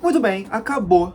Muito bem, acabou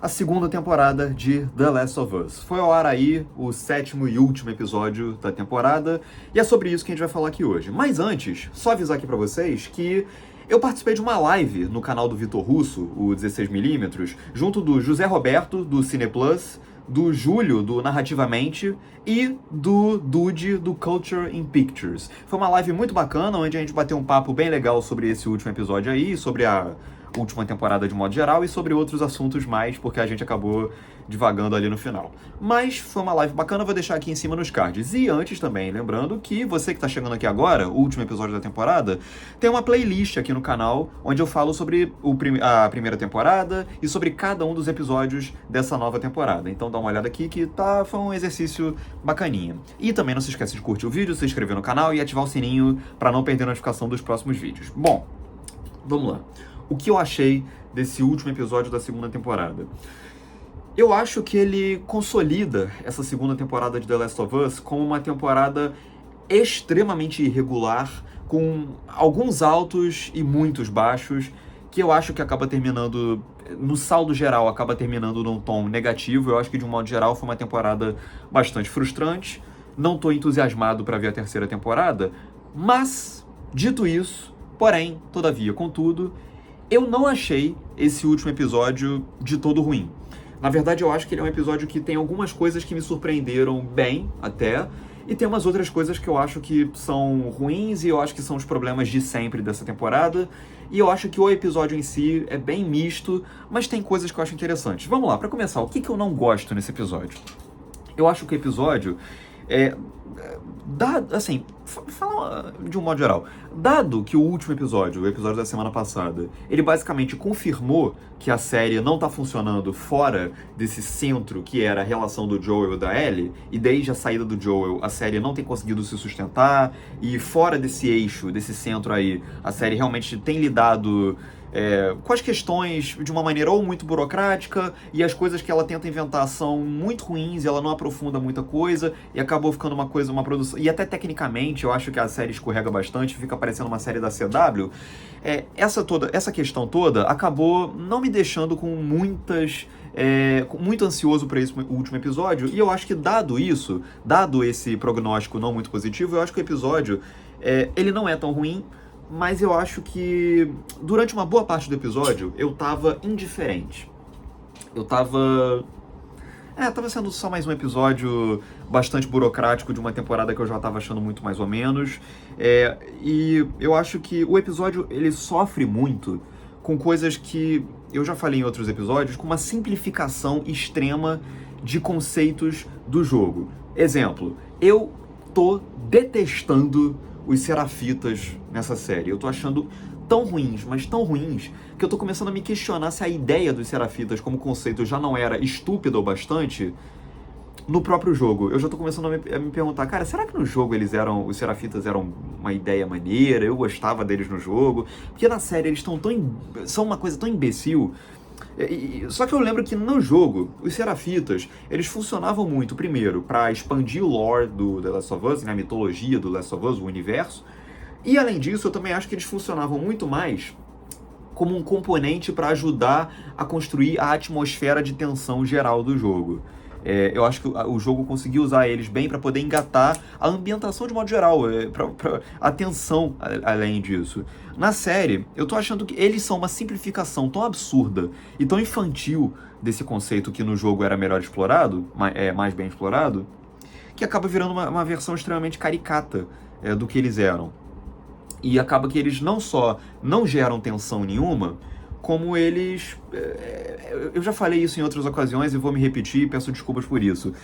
a segunda temporada de The Last of Us. Foi ao ar aí o 7º e último episódio da temporada, e é sobre isso que a gente vai falar aqui hoje. Mas antes, só avisar aqui pra vocês que eu participei de uma live no canal do Vitor Russo, o 16mm, junto do José Roberto, do Cineplus, do Júlio, do Narrativamente, e do Dude, do Culture in Pictures. Foi uma live muito bacana, onde a gente bateu um papo bem legal sobre esse último episódio aí, sobre a última temporada de modo geral e sobre outros assuntos mais, porque a gente acabou divagando ali no final. Mas foi uma live bacana, vou deixar aqui em cima nos cards. E antes também, lembrando que você que tá chegando aqui agora, o último episódio da temporada, tem uma playlist aqui no canal, onde eu falo sobre a primeira temporada e sobre cada um dos episódios dessa nova temporada. Então dá uma olhada aqui que foi um exercício bacaninha. E também não se esqueça de curtir o vídeo, se inscrever no canal e ativar o sininho para não perder a notificação dos próximos vídeos. Bom, vamos lá. O que eu achei desse último episódio da segunda temporada? Eu acho que ele consolida essa segunda temporada de The Last of Us como uma temporada extremamente irregular, com alguns altos e muitos baixos, que eu acho que acaba terminando, no saldo geral, acaba terminando num tom negativo. Eu acho que, de um modo geral, foi uma temporada bastante frustrante. Não estou entusiasmado para ver a terceira temporada, mas, dito isso, porém, todavia, contudo, eu não achei esse último episódio de todo ruim. Na verdade, eu acho que ele é um episódio que tem algumas coisas que me surpreenderam bem, até, e tem umas outras coisas que eu acho que são ruins e eu acho que são os problemas de sempre dessa temporada. E eu acho que o episódio em si é bem misto, mas tem coisas que eu acho interessantes. Vamos lá, pra começar, o que eu não gosto nesse episódio? Eu acho que o episódio assim, fala de um modo geral, dado que o último episódio, o episódio da semana passada, ele basicamente confirmou que a série não tá funcionando fora desse centro que era a relação do Joel e da Ellie, e desde a saída do Joel, a série não tem conseguido se sustentar, e fora desse eixo, desse centro aí, a série realmente tem lidado com as questões de uma maneira ou muito burocrática, e as coisas que ela tenta inventar são muito ruins, e ela não aprofunda muita coisa, e acabou ficando uma produção... E até tecnicamente, eu acho que a série escorrega bastante, fica parecendo uma série da CW. Essa questão toda acabou não me deixando com muito ansioso para esse último episódio, e eu acho que dado esse prognóstico não muito positivo, eu acho que o episódio, ele não é tão ruim, mas eu acho que durante uma boa parte do episódio eu tava indiferente. Tava sendo só mais um episódio bastante burocrático de uma temporada que eu já tava achando muito mais ou menos. E eu acho que o episódio, ele sofre muito com coisas que eu já falei em outros episódios, com uma simplificação extrema de conceitos do jogo. Exemplo, eu tô detestando os Serafitas nessa série. Eu tô achando tão ruins, mas tão ruins, que eu tô começando a me questionar se a ideia dos Serafitas como conceito já não era estúpida o bastante no próprio jogo. Eu já tô começando a me perguntar, cara, será que no jogo os Serafitas eram uma ideia maneira? Eu gostava deles no jogo? Porque na série eles são uma coisa tão imbecil. Só que eu lembro que no jogo, os Serafitas, eles funcionavam muito, primeiro, para expandir o lore do The Last of Us, a mitologia do Last of Us, o universo, e além disso, eu também acho que eles funcionavam muito mais como um componente para ajudar a construir a atmosfera de tensão geral do jogo. Eu acho que o jogo conseguiu usar eles bem para poder engatar a ambientação de modo geral, a tensão além disso. Na série, eu tô achando que eles são uma simplificação tão absurda e tão infantil desse conceito que no jogo era melhor explorado, mais bem explorado, que acaba virando uma versão extremamente caricata do que eles eram. E acaba que eles não só não geram tensão nenhuma, como eles... eu já falei isso em outras ocasiões e vou me repetir e peço desculpas por isso.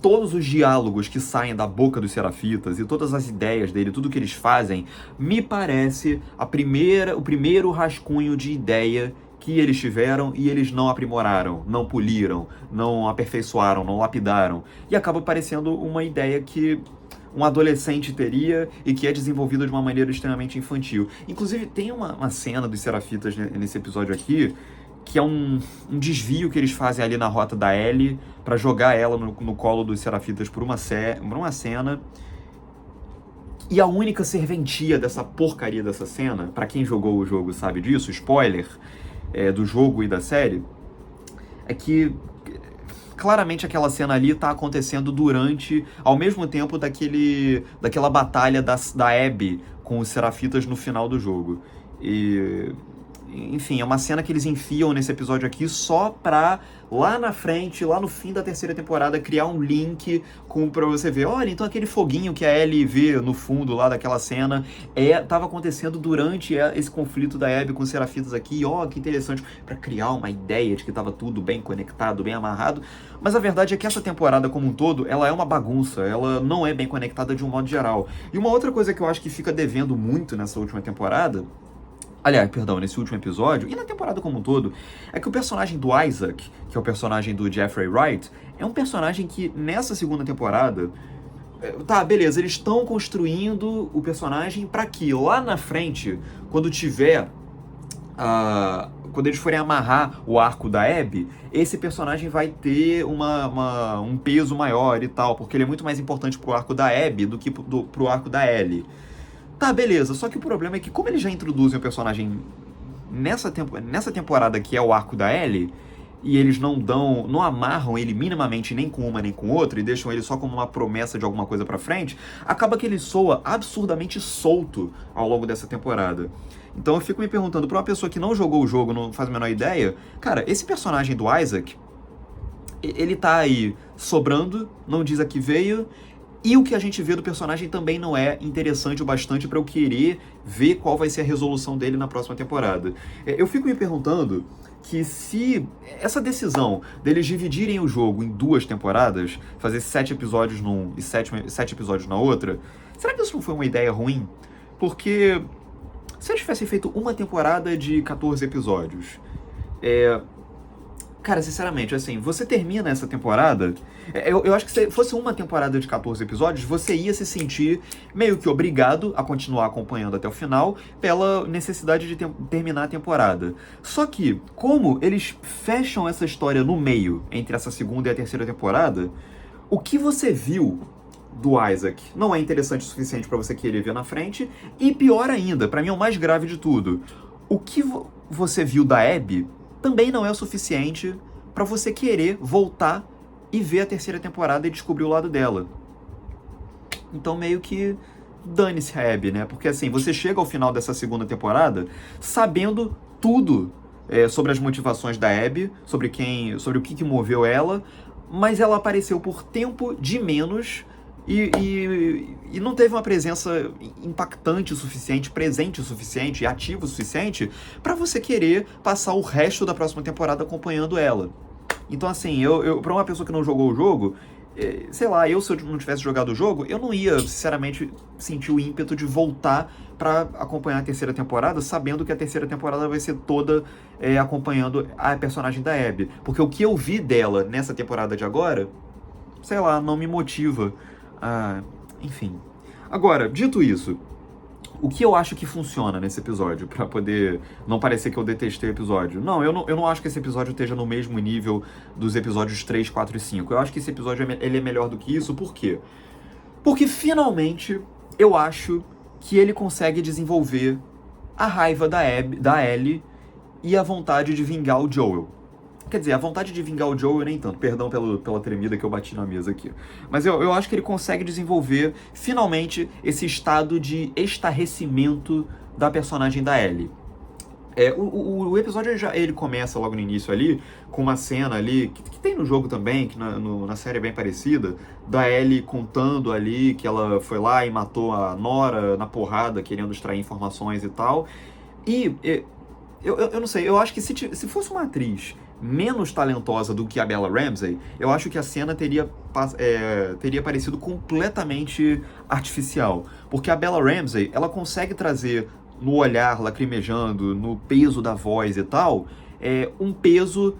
Todos os diálogos que saem da boca dos Serafitas e todas as ideias dele, tudo que eles fazem, me parece o primeiro rascunho de ideia que eles tiveram e eles não aprimoraram, não poliram, não aperfeiçoaram, não lapidaram. E acaba parecendo uma ideia que um adolescente teria e que é desenvolvida de uma maneira extremamente infantil. Inclusive, tem uma cena dos Serafitas nesse episódio aqui, que é um desvio que eles fazem ali na rota da Ellie pra jogar ela no colo dos Serafitas por uma cena. E a única serventia dessa porcaria dessa cena, pra quem jogou o jogo sabe disso, spoiler, do jogo e da série, é que claramente aquela cena ali tá acontecendo ao mesmo tempo daquela batalha da Abby com os Serafitas no final do jogo. Enfim, é uma cena que eles enfiam nesse episódio aqui só pra, lá na frente, lá no fim da terceira temporada, criar um link pra você ver, olha, então aquele foguinho que a Ellie vê no fundo lá daquela cena tava acontecendo durante esse conflito da Abby com os Serafitas aqui, que interessante, pra criar uma ideia de que tava tudo bem conectado, bem amarrado, mas a verdade é que essa temporada como um todo, ela é uma bagunça, ela não é bem conectada de um modo geral. E uma outra coisa que eu acho que fica devendo muito nessa última temporada, nesse último episódio, e na temporada como um todo, é que o personagem do Isaac, que é o personagem do Jeffrey Wright, é um personagem que, nessa segunda temporada, beleza, eles estão construindo o personagem para que, lá na frente, quando eles forem amarrar o arco da Abby, esse personagem vai ter um peso maior e tal, porque ele é muito mais importante pro arco da Abby do que pro arco da Ellie. Beleza, só que o problema é que como eles já introduzem o personagem nessa temporada que é o arco da Ellie, e eles não amarram ele minimamente nem com uma nem com outra, e deixam ele só como uma promessa de alguma coisa pra frente, acaba que ele soa absurdamente solto ao longo dessa temporada. Então eu fico me perguntando, pra uma pessoa que não jogou o jogo, não faz a menor ideia, cara, esse personagem do Isaac, ele tá aí sobrando, não diz a que veio, e o que a gente vê do personagem também não é interessante o bastante para eu querer ver qual vai ser a resolução dele na próxima temporada. Eu fico me perguntando que se essa decisão deles dividirem o jogo em 2 temporadas, fazer 7 episódios num e 7 episódios na outra, será que isso não foi uma ideia ruim? Porque se eles tivessem feito uma temporada de 14 episódios, cara, sinceramente, assim, você termina essa temporada, eu acho que se fosse uma temporada de 14 episódios, você ia se sentir meio que obrigado a continuar acompanhando até o final pela necessidade de terminar a temporada. Só que, como eles fecham essa história no meio, entre essa segunda e a terceira temporada, o que você viu do Isaac não é interessante o suficiente pra você querer ver na frente, e pior ainda, pra mim é o mais grave de tudo, o que você viu da Abby também não é o suficiente pra você querer voltar e ver a terceira temporada e descobrir o lado dela. Então meio que dane-se a Abby, né? Porque assim, você chega ao final dessa segunda temporada sabendo tudo sobre as motivações da Abby, sobre o que moveu ela, mas ela apareceu por tempo de menos e não teve uma presença impactante o suficiente, presente o suficiente e ativa o suficiente pra você querer passar o resto da próxima temporada acompanhando ela. Então assim, pra uma pessoa que não jogou o jogo, sei lá, se eu não tivesse jogado o jogo, eu não ia, sinceramente, sentir o ímpeto de voltar pra acompanhar a terceira temporada, sabendo que a terceira temporada vai ser toda acompanhando a personagem da Abby. Porque o que eu vi dela nessa temporada de agora, sei lá, não me motiva. Enfim. Agora, dito isso, o que eu acho que funciona nesse episódio, pra poder não parecer que eu detestei o episódio? Não, eu não acho que esse episódio esteja no mesmo nível dos episódios 3, 4 e 5. Eu acho que esse episódio ele é melhor do que isso. Por quê? Porque finalmente eu acho que ele consegue desenvolver a raiva da Ellie e a vontade de vingar o Joel. Quer dizer, a vontade de vingar o Joel nem tanto, perdão pela tremida que eu bati na mesa aqui. Mas eu acho que ele consegue desenvolver, finalmente, esse estado de estarrecimento da personagem da Ellie. O episódio ele começa logo no início ali, com uma cena ali, que tem no jogo também, que na série é bem parecida, da Ellie contando ali que ela foi lá e matou a Nora na porrada, querendo extrair informações e tal. E eu não sei, eu acho que se fosse uma atriz menos talentosa do que a Bella Ramsey, eu acho que a cena teria parecido completamente artificial. Porque a Bella Ramsey, ela consegue trazer no olhar lacrimejando, no peso da voz e tal, um peso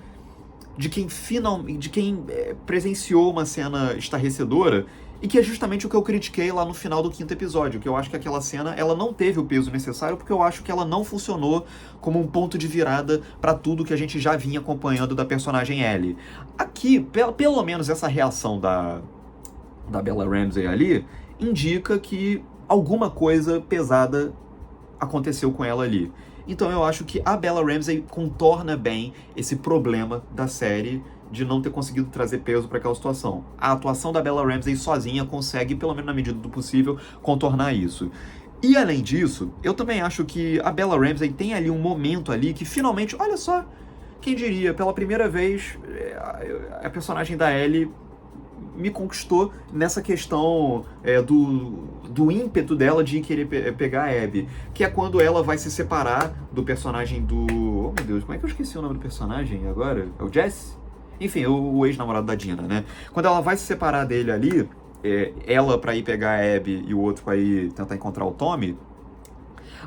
de quem presenciou uma cena estarrecedora, e que é justamente o que eu critiquei lá no final do 5º episódio, que eu acho que aquela cena, ela não teve o peso necessário, porque eu acho que ela não funcionou como um ponto de virada pra tudo que a gente já vinha acompanhando da personagem Ellie. Aqui, pelo menos essa reação da Bella Ramsey ali, indica que alguma coisa pesada aconteceu com ela ali. Então eu acho que a Bella Ramsey contorna bem esse problema da série de não ter conseguido trazer peso para aquela situação. A atuação da Bella Ramsey sozinha consegue, pelo menos na medida do possível, contornar isso. E além disso, eu também acho que a Bella Ramsey tem ali um momento ali que finalmente, olha só, quem diria, pela primeira vez, a personagem da Ellie me conquistou nessa questão do ímpeto dela de querer pegar a Abby, que é quando ela vai se separar do personagem do... Oh meu Deus, como é que eu esqueci o nome do personagem agora? É o Jesse? Enfim, o ex-namorado da Dina, né? Quando ela vai se separar dele ali, ela pra ir pegar a Abby e o outro pra ir tentar encontrar o Tommy,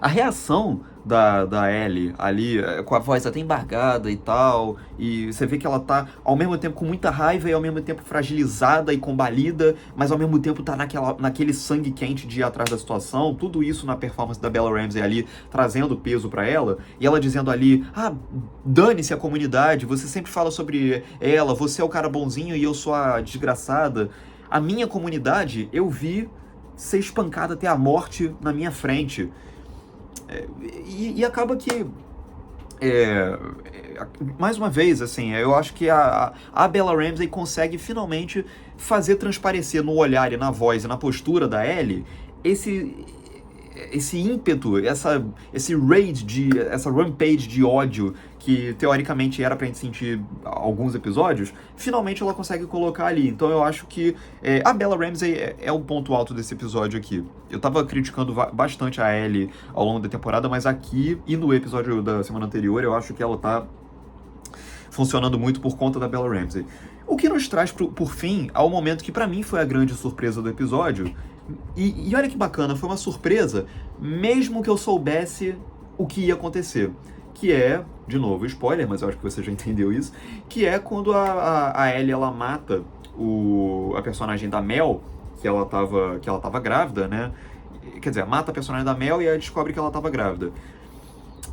a reação da Ellie ali, com a voz até embargada e tal, e você vê que ela tá ao mesmo tempo com muita raiva e ao mesmo tempo fragilizada e combalida, mas ao mesmo tempo tá naquele sangue quente de ir atrás da situação, tudo isso na performance da Bella Ramsey ali, trazendo peso pra ela, e ela dizendo ali, dane-se a comunidade, você sempre fala sobre ela, você é o cara bonzinho e eu sou a desgraçada. A minha comunidade, eu vi ser espancada até a morte na minha frente. E acaba que, mais uma vez, assim, eu acho que a Bella Ramsey consegue finalmente fazer transparecer no olhar e na voz e na postura da Ellie esse ímpeto, essa rampage de ódio que teoricamente era pra gente sentir alguns episódios, finalmente ela consegue colocar ali. Então eu acho que a Bella Ramsey é o ponto alto desse episódio aqui. Eu tava criticando bastante a Ellie ao longo da temporada, mas aqui e no episódio da semana anterior eu acho que ela tá funcionando muito por conta da Bella Ramsey. O que nos traz, por fim, ao momento que pra mim foi a grande surpresa do episódio. E olha que bacana, foi uma surpresa, mesmo que eu soubesse o que ia acontecer. Que é, de novo, spoiler, mas eu acho que você já entendeu isso, que é quando a Ellie, ela mata a personagem da Mel, que ela tava grávida, né? Quer dizer, mata a personagem da Mel e aí descobre que ela tava grávida.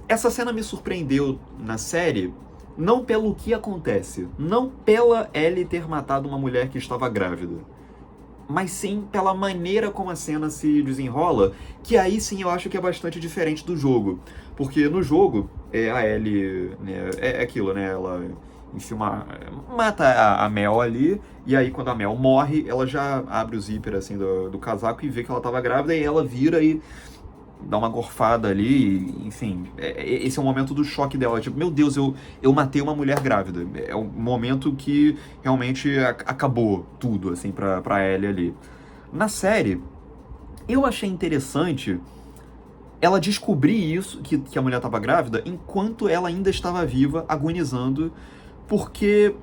Essa cena me surpreendeu na série, não pelo que acontece, não pela Ellie ter matado uma mulher que estava grávida, mas sim pela maneira como a cena se desenrola, que aí sim eu acho que é bastante diferente do jogo. Porque no jogo, a Ellie, né, é aquilo, né, ela mata a Mel ali, e aí quando a Mel morre, ela já abre o zíper assim do casaco e vê que ela estava grávida, e ela vira e dá uma gorfada ali, enfim, esse é o momento do choque dela, tipo, meu Deus, eu matei uma mulher grávida, é um momento que realmente acabou tudo, assim, pra Ellie ali. Na série, eu achei interessante ela descobrir isso, que a mulher estava grávida, enquanto ela ainda estava viva, agonizando, porque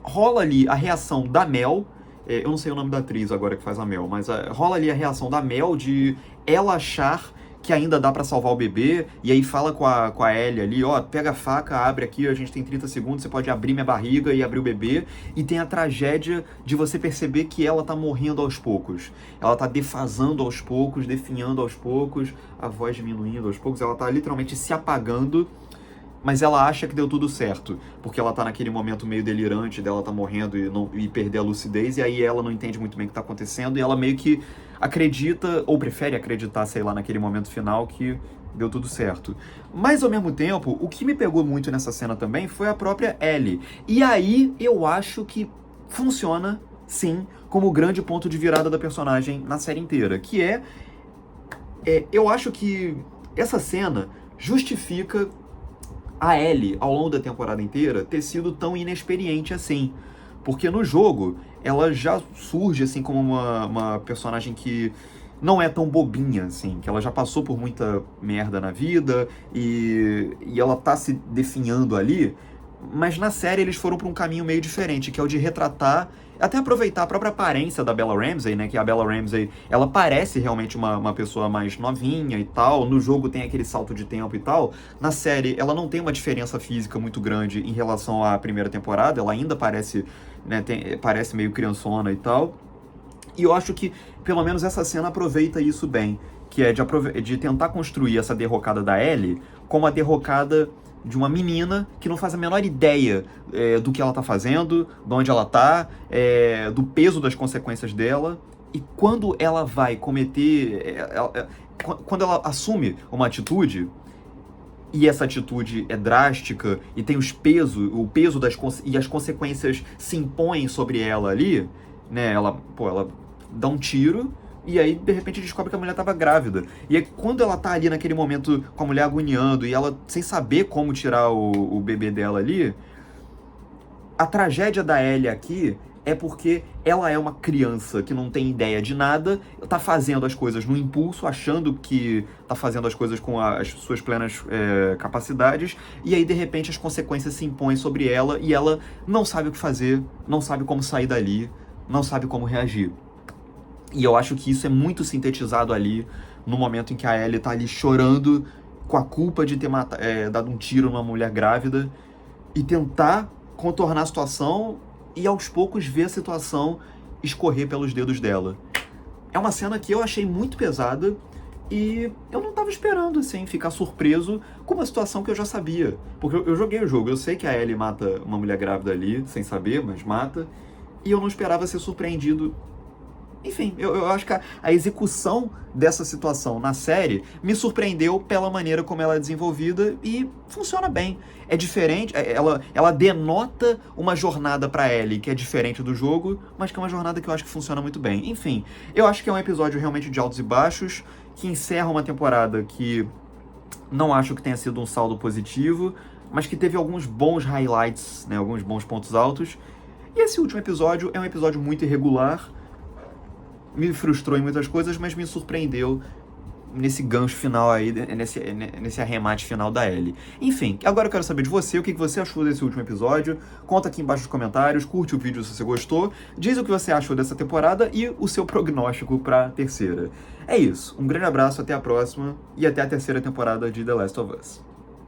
rola ali a reação da Mel, eu não sei o nome da atriz agora que faz a Mel, mas rola ali a reação da Mel de ela achar que ainda dá pra salvar o bebê, e aí fala com a Ellie ali, pega a faca, abre aqui, a gente tem 30 segundos, você pode abrir minha barriga e abrir o bebê, e tem a tragédia de você perceber que ela tá morrendo aos poucos, ela tá defasando aos poucos, definhando aos poucos, a voz diminuindo aos poucos, ela tá literalmente se apagando, mas ela acha que deu tudo certo, porque ela tá naquele momento meio delirante dela tá morrendo e perder a lucidez, e aí ela não entende muito bem o que tá acontecendo, e ela meio que acredita, ou prefere acreditar, sei lá, naquele momento final que deu tudo certo. Mas, ao mesmo tempo, o que me pegou muito nessa cena também foi a própria Ellie. E aí, eu acho que funciona, sim, como o grande ponto de virada da personagem na série inteira, que eu acho que essa cena justifica a Ellie, ao longo da temporada inteira, ter sido tão inexperiente assim. Porque no jogo, ela já surge assim como uma personagem que não é tão bobinha, assim, que ela já passou por muita merda na vida e ela tá se definhando ali, mas na série eles foram pra um caminho meio diferente, que é o de retratar, até aproveitar a própria aparência da Bella Ramsey, né, que a Bella Ramsey, ela parece realmente uma pessoa mais novinha e tal, no jogo tem aquele salto de tempo e tal, na série ela não tem uma diferença física muito grande em relação à primeira temporada, ela ainda parece, né, parece meio criançona e tal, e eu acho que, pelo menos essa cena aproveita isso bem, que é de tentar construir essa derrocada da Ellie como a derrocada de uma menina que não faz a menor ideia do que ela tá fazendo, de onde ela tá, do peso das consequências dela, e quando ela vai cometer, quando ela assume uma atitude, e essa atitude é drástica e tem o peso e as consequências se impõem sobre ela ali, né? Ela dá um tiro e aí, de repente, descobre que a mulher estava grávida. E aí, quando ela tá ali naquele momento com a mulher agoniando e ela sem saber como tirar o bebê dela ali, a tragédia da Ellie aqui é porque ela é uma criança que não tem ideia de nada, tá fazendo as coisas no impulso, achando que tá fazendo as coisas com as suas plenas capacidades, e aí de repente as consequências se impõem sobre ela e ela não sabe o que fazer, não sabe como sair dali, não sabe como reagir. E eu acho que isso é muito sintetizado ali no momento em que a Ellie tá ali chorando com a culpa de ter dado um tiro numa mulher grávida e tentar contornar a situação e aos poucos ver a situação escorrer pelos dedos dela. É uma cena que eu achei muito pesada e eu não tava esperando, assim, ficar surpreso com uma situação que eu já sabia. Porque eu joguei o jogo, eu sei que a Ellie mata uma mulher grávida ali, sem saber, mas mata. E eu não esperava ser surpreendido. Enfim, eu acho que a execução dessa situação na série me surpreendeu pela maneira como ela é desenvolvida e funciona bem. É diferente, ela denota uma jornada pra Ellie que é diferente do jogo, mas que é uma jornada que eu acho que funciona muito bem. Enfim, eu acho que é um episódio realmente de altos e baixos, que encerra uma temporada que não acho que tenha sido um saldo positivo, mas que teve alguns bons highlights, né, alguns bons pontos altos. E esse último episódio é um episódio muito irregular, me frustrou em muitas coisas, mas me surpreendeu nesse gancho final aí, nesse arremate final da Ellie. Enfim, agora eu quero saber de você, o que você achou desse último episódio. Conta aqui embaixo nos comentários, curte o vídeo se você gostou, diz o que você achou dessa temporada e o seu prognóstico pra terceira. É isso, um grande abraço, até a próxima e até a terceira temporada de The Last of Us.